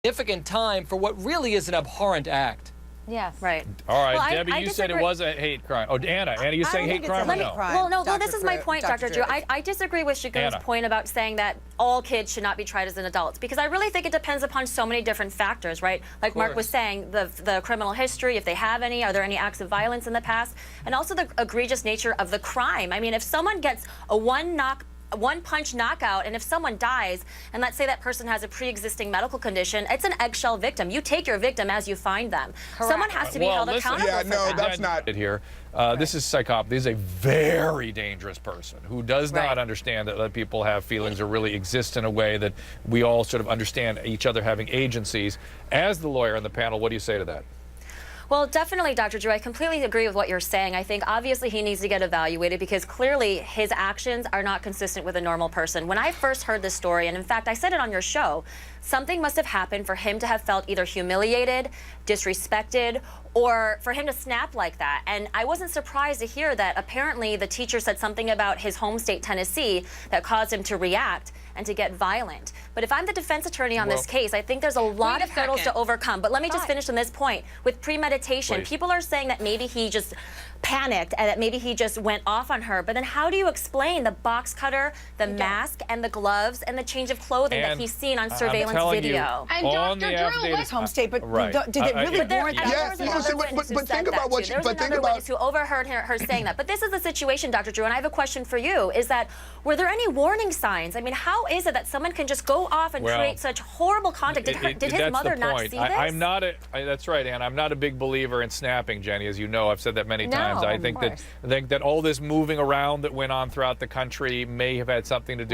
significant time for what really is an abhorrent act. Yes. Right. All right, Well, Debbie, you said it was a hate crime. Oh, Anna, you saying hate crime or no? Well, no, this is my point, Dr. Drew. I disagree with Shagun's point about saying that all kids should not be tried as an adults, because I really think it depends upon so many different factors, right? Like Mark was saying, the criminal history, if they have any, are there any acts of violence in the past, and also the egregious nature of the crime. I mean, if someone gets a one-punch knockout, and if someone dies, and let's say that person has a pre-existing medical condition, it's an eggshell victim. You take your victim as you find them. Correct. Someone has to be held accountable for that. That's not it here. This is psychopathy. This is a very dangerous person who does not understand that people have feelings or really exist in a way that we all sort of understand each other having agencies. As the lawyer on the panel, what do you say to that? Well, definitely, Dr. Drew, I completely agree with what you're saying. I think obviously he needs to get evaluated because clearly his actions are not consistent with a normal person. When I first heard this story, and in fact, I said it on your show, something must have happened for him to have felt either humiliated, disrespected, or for him to snap like that. And I wasn't surprised to hear that apparently the teacher said something about his home state, Tennessee, that caused him to react and to get violent. But if I'm the defense attorney on this case, I think there's a lot of hurdles to overcome. But let me just finish on this point. With premeditation, people are saying that maybe he just panicked and that maybe he just went off on her. But then how do you explain the box cutter, the mask, and the gloves, and the change of clothing that he's seen on surveillance video? And Dr. Drew was home state, but did it really warrant that? Yes, but think about what you, but think about who overheard her saying that. But this is the situation, Dr. Drew, and I have a question for you, is that were there any warning signs? I mean, how is it that someone can just go off and create such horrible conduct? Did his mother not see this? I'm not that's right, Ann. I'm not a big believer in snapping, Jenny, as you know. I've said that many times. I think that all this moving around that went on throughout the country may have had something to do